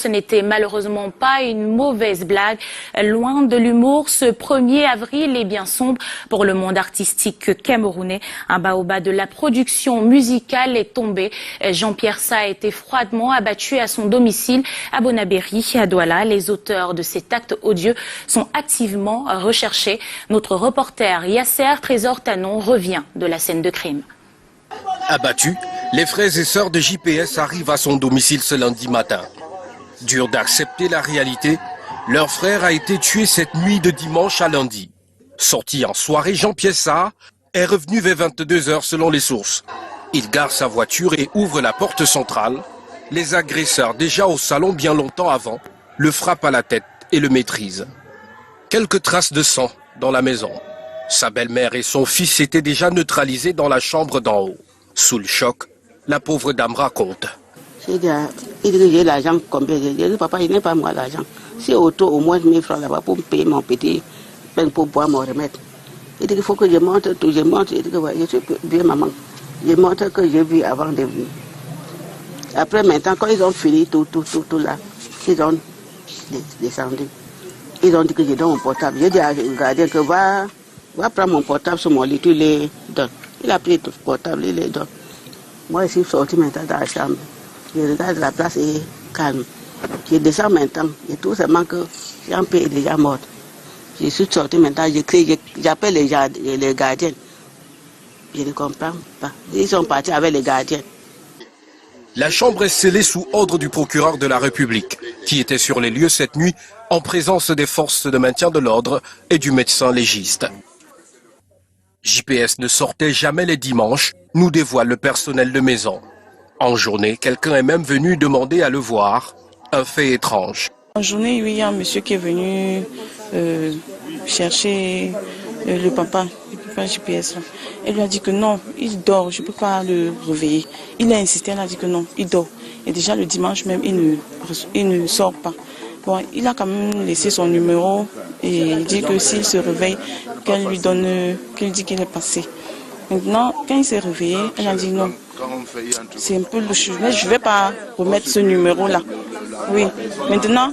Ce n'était malheureusement pas une mauvaise blague. Loin de l'humour, ce 1er avril est bien sombre pour le monde artistique camerounais. Un baobab de la production musicale est tombé. Jean-Pierre Sa a été froidement abattu à son domicile à Bonabéry, à Douala. Les auteurs de cet acte odieux sont activement recherchés. Notre reporter Yasser Trésor Tanon revient de la scène de crime. Abattus, les frères et sœurs de JPS arrivent à son domicile ce lundi matin. Dur d'accepter la réalité, leur frère a été tué cette nuit de dimanche à lundi. Sorti en soirée, Jean-Pierre Sa est revenu vers 22 h selon les sources. Il gare sa voiture et ouvre la porte centrale. Les agresseurs, déjà au salon bien longtemps avant, le frappent à la tête et le maîtrisent. Quelques traces de sang dans la maison. Sa belle-mère et son fils étaient déjà neutralisés dans la chambre d'en haut. Sous le choc, la pauvre dame raconte. Il dit que j'ai l'argent combien. J'ai dit, papa, il n'est pas moi l'argent. Si au moins 1000 francs là-bas pour me payer mon petit pain pour boire mon remède. Il dit qu'il faut que je montre tout. Je montre, il dit que ouais, je suis bien maman. Je montre que j'ai vu avant de venir. Après maintenant, quand ils ont fini tout là, ils ont descendu. Ils ont dit que je donne mon portable. J'ai dit à un gardien que va prendre mon portable sur mon lit, tu les donnes. Il a pris tout le portable, il les donne. Moi, je suis sorti maintenant dans la chambre. Je regarde la place est calme. Je descends maintenant. Et tout simplement que Jean-Pierre est déjà mort. Je suis sorti maintenant, j'appelle les gardiens. Je ne comprends pas. Ils sont partis avec les gardiens. La chambre est scellée sous ordre du procureur de la République, qui était sur les lieux cette nuit en présence des forces de maintien de l'ordre et du médecin légiste. JPS ne sortait jamais les dimanches, nous dévoile le personnel de maison. En journée, quelqu'un est même venu demander à le voir, un fait étrange. En journée, oui, il y a un monsieur qui est venu chercher le papa JPS. Là. Elle lui a dit que non, il dort, je ne peux pas le réveiller. Il a insisté, elle a dit que non, il dort. Et déjà le dimanche même, il ne sort pas. Bon, il a quand même laissé son numéro et il dit que s'il se réveille, qu'elle lui dit qu'il est passé. Maintenant, quand il s'est réveillé, elle a dit non. C'est un peu louche, mais je ne vais pas remettre ce numéro-là. Oui, maintenant,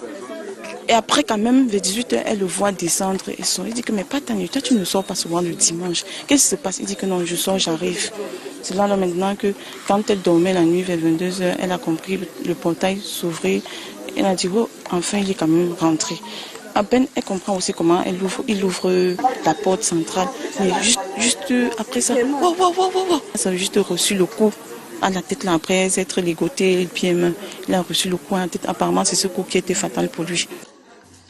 et après quand même, vers 18 h, elle le voit descendre et sort. Il dit que mais pas ta nuit, toi tu ne sors pas souvent le dimanche. Qu'est-ce qui se passe? Il dit que non, je sors, j'arrive. C'est là maintenant que quand elle dormait la nuit vers 22 h, elle a compris, le portail s'ouvrait. Elle a dit, oh, enfin il est quand même rentré. À peine elle comprend aussi comment il ouvre la porte centrale. Mais juste après ça, ça a juste reçu le coup à la tête là, après s'être ligoté les pieds et mains. Il a reçu le coup à la tête. Apparemment, c'est ce coup qui était fatal pour lui.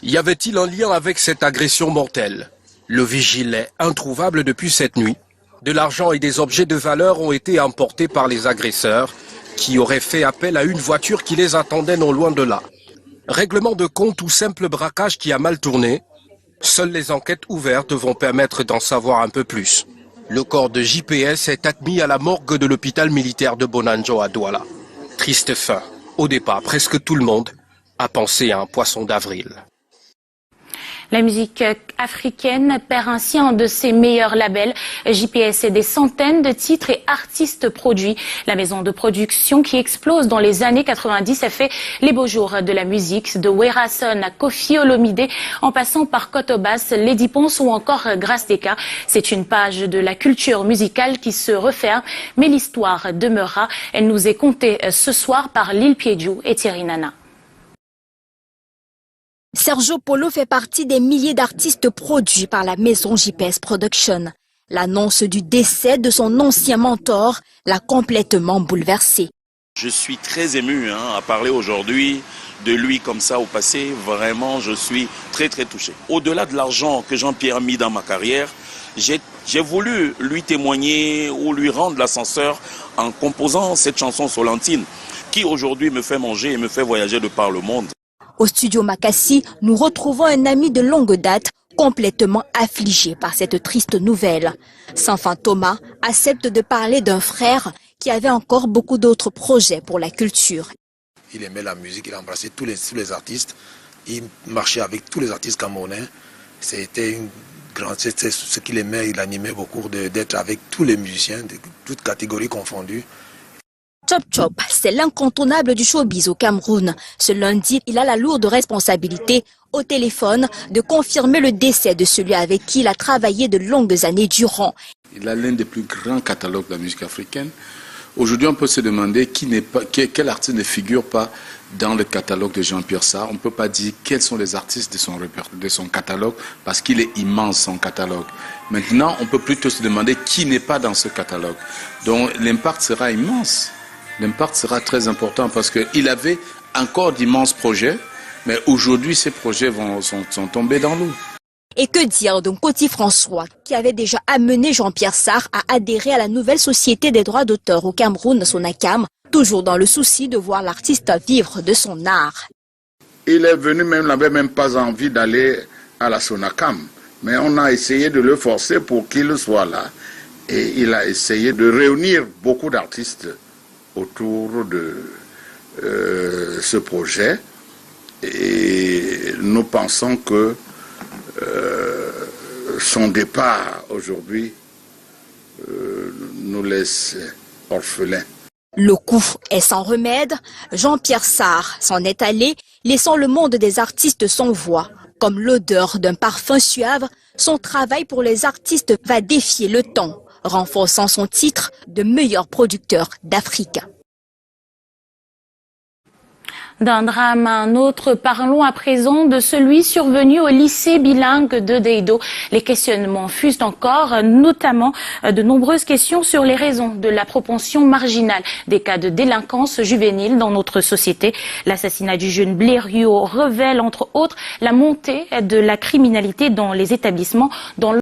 Y avait-il un lien avec cette agression mortelle? Le vigile est introuvable depuis cette nuit. De l'argent et des objets de valeur ont été emportés par les agresseurs qui auraient fait appel à une voiture qui les attendait non loin de là. Règlement de compte ou simple braquage qui a mal tourné, seules les enquêtes ouvertes vont permettre d'en savoir un peu plus. Le corps de JPS est admis à la morgue de l'hôpital militaire de Bonanjo à Douala. Triste fin. Au départ, presque tout le monde a pensé à un poisson d'avril. La musique africaine perd ainsi un de ses meilleurs labels. JPS et des centaines de titres et artistes produits. La maison de production qui explose dans les années 90 a fait les beaux jours de la musique, de Werason à Koffi Olomide, en passant par Kotobas, Lady Ponce ou encore Grace Deka. C'est une page de la culture musicale qui se referme, mais l'histoire demeurera. Elle nous est contée ce soir par Lil Piedjou et Thierry Nana. Sergio Polo fait partie des milliers d'artistes produits par la maison JPS Production. L'annonce du décès de son ancien mentor l'a complètement bouleversé. Je suis très ému à parler aujourd'hui de lui comme ça au passé. Vraiment, je suis très touché. Au-delà de l'argent que Jean-Pierre a mis dans ma carrière, j'ai voulu lui témoigner ou lui rendre l'ascenseur en composant cette chanson Solentine qui aujourd'hui me fait manger et me fait voyager de par le monde. Au studio Makassi, nous retrouvons un ami de longue date complètement affligé par cette triste nouvelle. Sanfin Thomas accepte de parler d'un frère qui avait encore beaucoup d'autres projets pour la culture. Il aimait la musique, il embrassait tous les artistes, il marchait avec tous les artistes camerounais. C'était ce qu'il aimait, il animait beaucoup d'être avec tous les musiciens, de toutes catégories confondues. Chop Chop, c'est l'incontournable du showbiz au Cameroun. Ce lundi, il a la lourde responsabilité, au téléphone, de confirmer le décès de celui avec qui il a travaillé de longues années durant. Il a l'un des plus grands catalogues de la musique africaine. Aujourd'hui, on peut se demander quel artiste ne figure pas dans le catalogue de Jean-Pierre Sarr. On ne peut pas dire quels sont les artistes de son catalogue parce qu'il est immense, son catalogue. Maintenant, on peut plutôt se demander qui n'est pas dans ce catalogue. Donc l'impact sera immense. L'impact sera très important parce qu'il avait encore d'immenses projets, mais aujourd'hui, ces projets sont tombés dans l'eau. Et que dire de Coty François, qui avait déjà amené Jean-Pierre Sarr à adhérer à la nouvelle société des droits d'auteur au Cameroun, Sonacam, toujours dans le souci de voir l'artiste vivre de son art. Il est venu même, il n'avait même pas envie d'aller à la Sonacam, mais on a essayé de le forcer pour qu'il soit là. Et il a essayé de réunir beaucoup d'artistes autour de ce projet. Et nous pensons que son départ aujourd'hui nous laisse orphelins. Le coup est sans remède. Jean-Pierre Sarr s'en est allé, laissant le monde des artistes sans voix. Comme l'odeur d'un parfum suave, son travail pour les artistes va défier le temps, renforçant son titre de meilleur producteur d'Afrique. D'un drame à un autre, parlons à présent de celui survenu au lycée bilingue de Deido. Les questionnements fusent encore, notamment de nombreuses questions sur les raisons de la propension marginale des cas de délinquance juvénile dans notre société. L'assassinat du jeune Blériot révèle entre autres la montée de la criminalité dans les établissements, dans